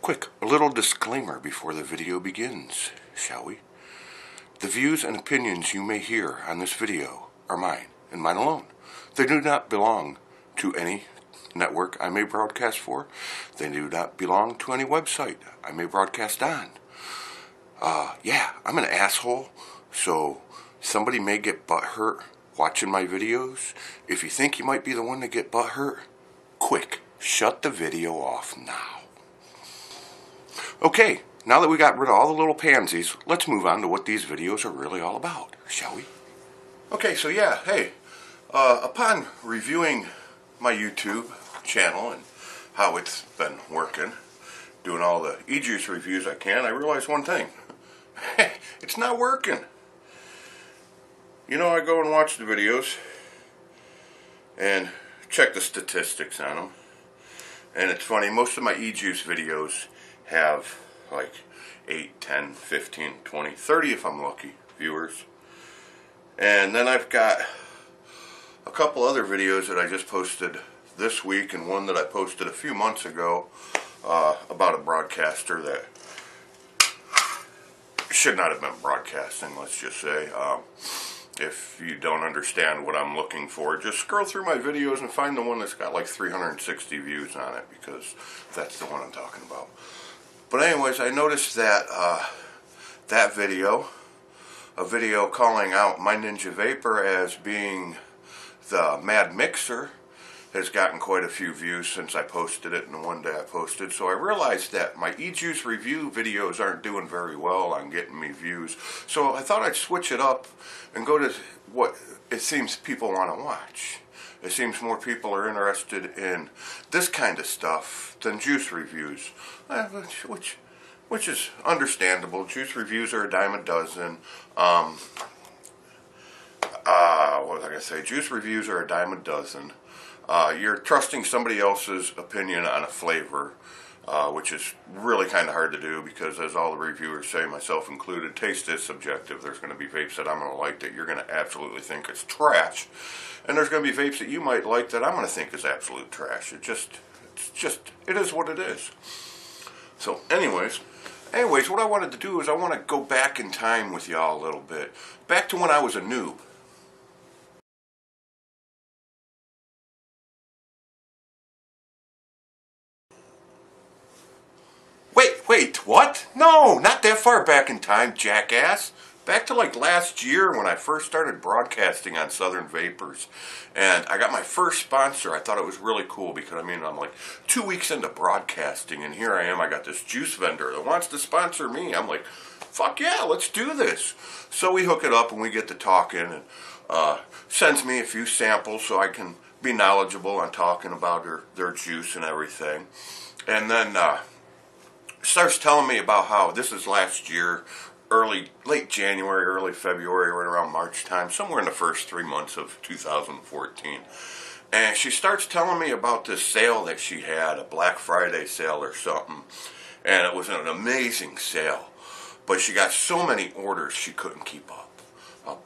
Quick, a little disclaimer before the video begins, shall we? The views and opinions you may hear on this video are mine, and mine alone. They do not belong to any network I may broadcast for. They do not belong to any website I may broadcast on. Yeah, I'm an asshole, so somebody may get butthurt watching my videos. If you think you might be the one to get butthurt, quick, shut the video off now. Okay, now that we got rid of all the little pansies, let's move on to what these videos are really all about, shall we? Okay, so yeah, hey, upon reviewing my YouTube channel and how it's been working, doing all the e-juice reviews I can, I realized one thing. It's not working. You know, I go and watch the videos and check the statistics on them. And it's funny, most of my e-juice videos have like 8, 10, 15, 20, 30 if I'm lucky viewers. And then I've got a couple other videos that I just posted this week and one that I posted a few months ago about a broadcaster that should not have been broadcasting, let's just say. If you don't understand what I'm looking for, just scroll through my videos and find the one that's got like 360 views on it, because that's the one I'm talking about. But anyways, I noticed that that video, a video calling out my Ninja Vapor as being the Mad Mixer, has gotten quite a few views since I posted it and the one day I posted. So I realized that my e-juice review videos aren't doing very well on getting me views. So I thought I'd switch it up and go to what it seems people want to watch. It seems more people are interested in this kind of stuff than juice reviews, which is understandable. Juice reviews are a dime a dozen. What was I going to say? Juice reviews are a dime a dozen. You're trusting somebody else's opinion on a flavor, which is really kind of hard to do because, as all the reviewers say, myself included, taste is subjective. There's going to be vapes that I'm going to like that you're going to absolutely think is trash, and there's going to be vapes that you might like that I'm going to think is absolute trash. It is what it is. So, anyways, what I wanted to do is I want to go back in time with y'all a little bit, back to when I was a noob. Wait, what? No, not that far back in time, jackass. Back to like last year when I first started broadcasting on Southern Vapors. And I got my first sponsor. I thought it was really cool because, I mean, I'm like 2 weeks into broadcasting and here I am, I got this juice vendor that wants to sponsor me. I'm like, fuck yeah, let's do this. So we hook it up and we get to talking and sends me a few samples so I can be knowledgeable on talking about their juice and everything. And then starts telling me about how this is last year, late January, early February, right around March time, somewhere in the first 3 months of 2014. And she starts telling me about this sale that she had, a Black Friday sale or something. And it was an amazing sale. But she got so many orders she couldn't keep up.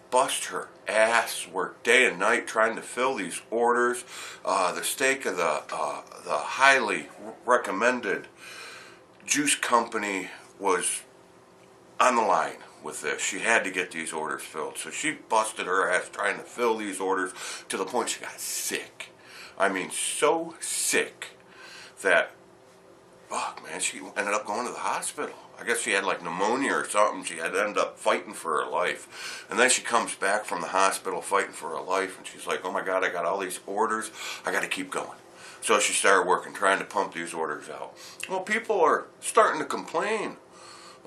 Bust her ass, worked day and night trying to fill these orders. The stake of the highly recommended juice company was on the line with this. She had to get these orders filled. So she busted her ass trying to fill these orders to the point she got sick. I mean, so sick that, fuck man, she ended up going to the hospital. I guess she had like pneumonia or something. She had to end up fighting for her life. And then she comes back from the hospital fighting for her life and she's like, oh my God, I got all these orders. I got to keep going. So she started working, trying to pump these orders out. Well, people are starting to complain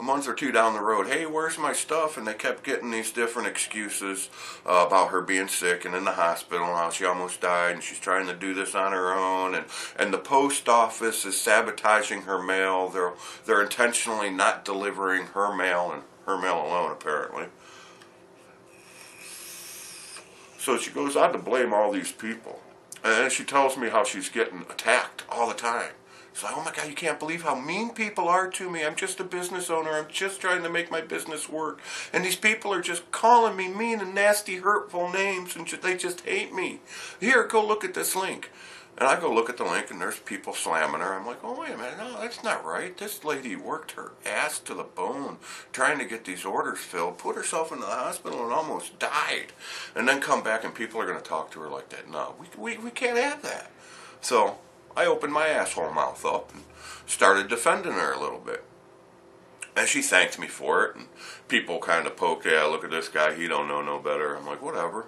a month or two down the road. Hey, where's my stuff? And they kept getting these different excuses about her being sick and in the hospital and how she almost died and she's trying to do this on her own. And the post office is sabotaging her mail. They're intentionally not delivering her mail and her mail alone, apparently. So she goes on to blame all these people. And then she tells me how she's getting attacked all the time. She's like, oh my God, you can't believe how mean people are to me. I'm just a business owner. I'm just trying to make my business work. And these people are just calling me mean and nasty, hurtful names, and they just hate me. Here, go look at this link. And I go look at the link, and there's people slamming her. I'm like, oh, wait a minute, no, that's not right. This lady worked her ass to the bone trying to get these orders filled, put herself into the hospital, and almost died. And then come back, and people are going to talk to her like that. No, we can't have that. So I opened my asshole mouth up and started defending her a little bit. And she thanked me for it, and people kind of poked, yeah, look at this guy, he don't know no better. I'm like, whatever.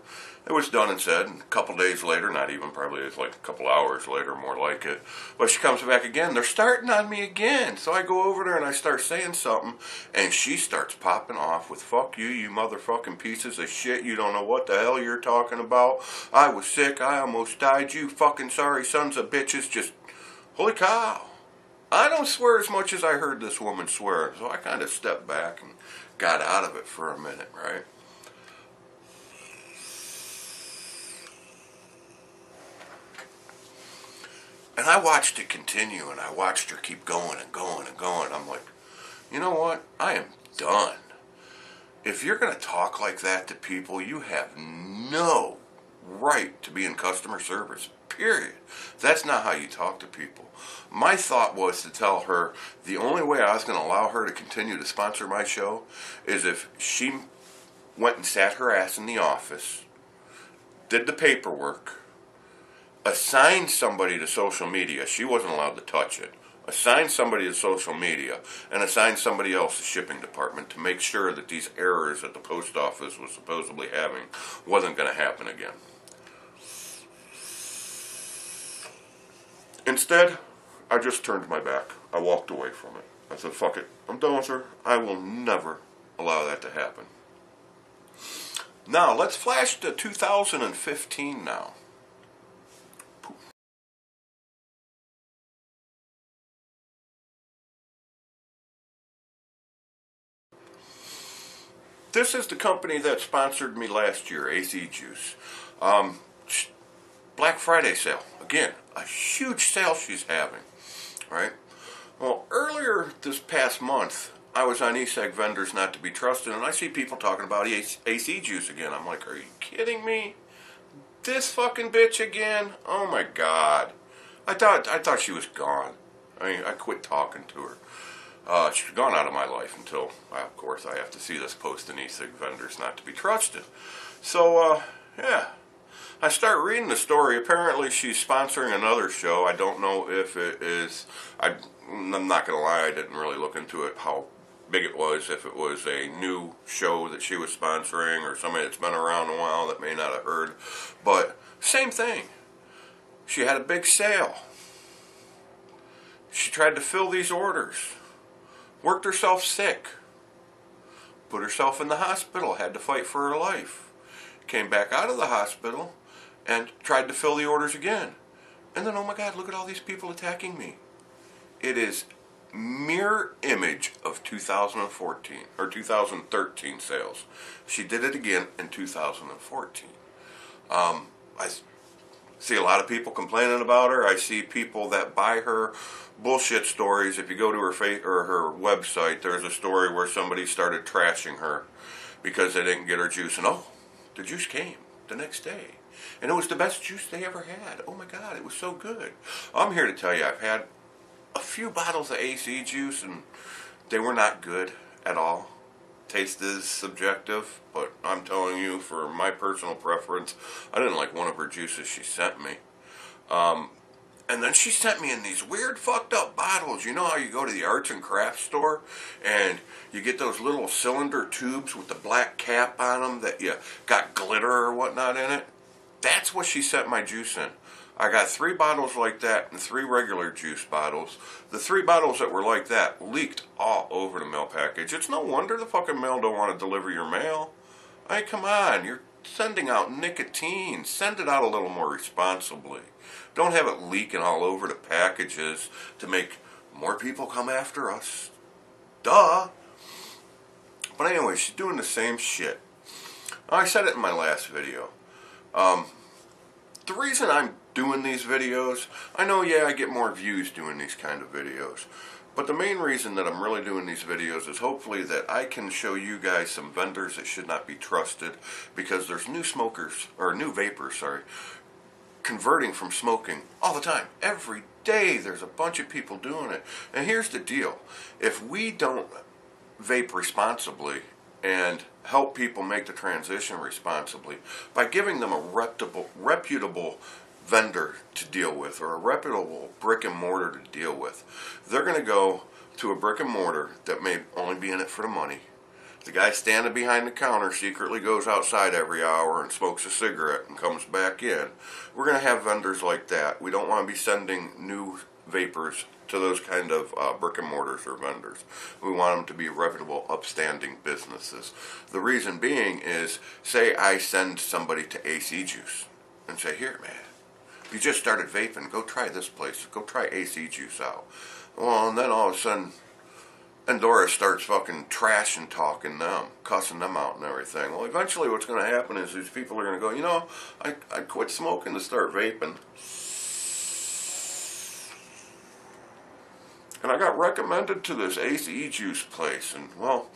It was done and said, and a couple days later, not even, probably it's like a couple hours later, more like it, but she comes back again. They're starting on me again. So I go over there and I start saying something, and she starts popping off with, fuck you, you motherfucking pieces of shit, you don't know what the hell you're talking about. I was sick, I almost died, you fucking sorry sons of bitches, just, holy cow. I don't swear as much as I heard this woman swear, so I kind of stepped back and got out of it for a minute, right? And I watched it continue, and I watched her keep going and going and going. I'm like, you know what? I am done. If you're going to talk like that to people, you have no right to be in customer service, period. That's not how you talk to people. My thought was to tell her the only way I was going to allow her to continue to sponsor my show is if she went and sat her ass in the office, did the paperwork, assigned somebody to social media. She wasn't allowed to touch it. Assign somebody to social media, and assign somebody else to shipping department to make sure that these errors that the post office was supposedly having wasn't going to happen again. Instead, I just turned my back. I walked away from it. I said, fuck it. I'm done with her. I will never allow that to happen. Now, let's flash to 2015 now. This is the company that sponsored me last year, AC Juice. Black Friday sale. Again, a huge sale she's having, right? Well, earlier this past month, I was on eSeg Vendors Not to Be Trusted, and I see people talking about AC Juice again. I'm like, are you kidding me? This fucking bitch again? Oh my God. I thought she was gone. I mean, I quit talking to her. She's gone out of my life until, of course, I have to see this post in eSig Vendors Not to Be Trusted. So, yeah. I start reading the story. Apparently, she's sponsoring another show. I don't know if it is. I'm not going to lie, I didn't really look into it, how big it was, if it was a new show that she was sponsoring or somebody that's been around a while that may not have heard. But, same thing. She had a big sale. She tried to fill these orders. Worked herself sick. Put herself in the hospital. Had to fight for her life. Came back out of the hospital and tried to fill the orders again. And then, oh my God, look at all these people attacking me. It is mirror image of 2014 or 2013 sales. She did it again in 2014. I see a lot of people complaining about her. I see people that buy her bullshit stories. If you go to her her website, there's a story where somebody started trashing her because they didn't get her juice. And oh, the juice came the next day. And it was the best juice they ever had. Oh my God, it was so good. I'm here to tell you, I've had a few bottles of AC juice and they were not good at all. Taste is subjective, but I'm telling you, for my personal preference, I didn't like one of her juices she sent me. And then she sent me in these weird fucked up bottles. You know how you go to the arts and crafts store and you get those little cylinder tubes with the black cap on them that you got glitter or whatnot in it? That's what she sent my juice in. I got 3 bottles like that and 3 regular juice bottles. The 3 bottles that were like that leaked all over the mail package. It's no wonder the fucking mail don't want to deliver your mail. I mean, come on, you're sending out nicotine. Send it out a little more responsibly. Don't have it leaking all over the packages to make more people come after us. Duh. But anyway, she's doing the same shit. I said it in my last video. The reason I'm doing these videos, I know, yeah, I get more views doing these kind of videos, but the main reason that I'm really doing these videos is hopefully that I can show you guys some vendors that should not be trusted, because there's new smokers, or new vapors, sorry, converting from smoking all the time. Every day there's a bunch of people doing it. And here's the deal. If we don't vape responsibly and help people make the transition responsibly by giving them a reputable vendor to deal with, or a reputable brick and mortar to deal with, they're going to go to a brick and mortar that may only be in it for the money. The guy standing behind the counter secretly goes outside every hour and smokes a cigarette and comes back in. We're going to have vendors like that. We don't want to be sending new vapors to those kind of brick and mortars or vendors. We want them to be reputable, upstanding businesses. The reason being is, say I send somebody to AC Juice and say, here man, you just started vaping, go try this place, go try AC Juice out. Well, and then all of a sudden, Endora starts fucking trashing talking them, cussing them out and everything. Well, eventually what's going to happen is these people are going to go, you know, I quit smoking to start vaping. And I got recommended to this AC Juice place, and well,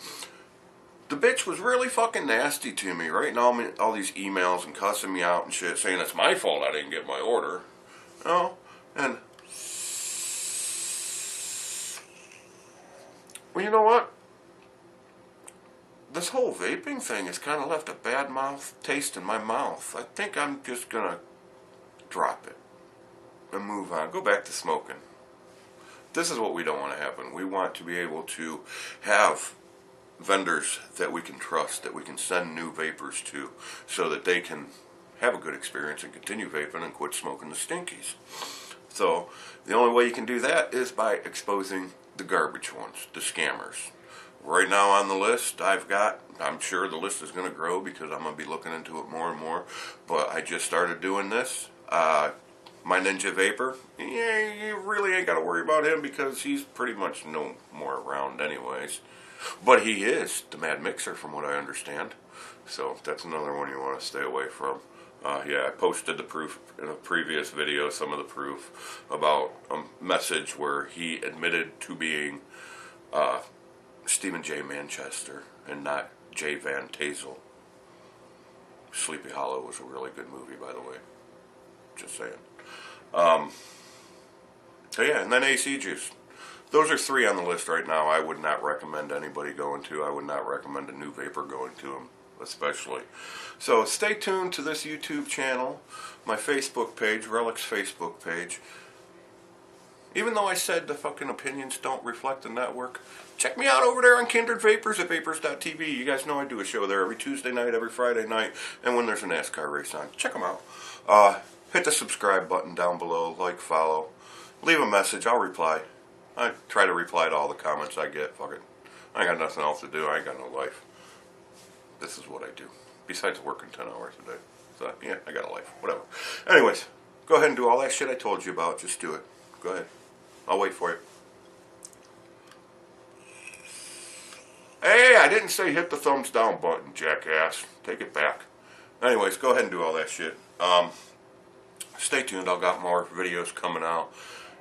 the bitch was really fucking nasty to me, writing all these emails and cussing me out and shit, saying it's my fault I didn't get my order. You know? And well, you know what? This whole vaping thing has kind of left a bad taste in my mouth. I think I'm just gonna drop it and move on. Go back to smoking. This is what we don't want to happen. We want to be able to have vendors that we can trust, that we can send new vapors to, so that they can have a good experience and continue vaping and quit smoking the stinkies. So the only way you can do that is by exposing the garbage ones, the scammers. Right now on the list I'm sure the list is going to grow because I'm going to be looking into it more and more, but I just started doing this. My Ninja Vapor, yeah, you really ain't got to worry about him because he's pretty much no more around anyways. But he is the Mad Mixer from what I understand. So that's another one you want to stay away from. Yeah, I posted the proof in a previous video, some of the proof about a message where he admitted to being Stephen J. Manchester and not J. Van Tassel. Sleepy Hollow was a really good movie, by the way. Just saying. So yeah, and then AC Juice. Those are 3 on the list right now. I would not recommend anybody going to. I would not recommend a new vapor going to them, especially. So stay tuned to this YouTube channel, my Facebook page, Relic's Facebook page. Even though I said the fucking opinions don't reflect the network, check me out over there on Kindred Vapors at vapors.tv. You guys know I do a show there every Tuesday night, every Friday night, and when there's a NASCAR race on. Check them out. Hit the subscribe button down below, like, follow. Leave a message, I'll reply. I try to reply to all the comments I get. Fuck it. I ain't got nothing else to do. I ain't got no life. This is what I do. Besides working 10 hours a day. So, yeah, I got a life. Whatever. Anyways, go ahead and do all that shit I told you about. Just do it. Go ahead. I'll wait for you. Hey, I didn't say hit the thumbs down button, jackass. Take it back. Anyways, go ahead and do all that shit. Stay tuned. I've got more videos coming out.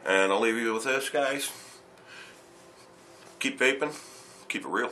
And I'll leave you with this, guys. Keep vaping. Keep it real.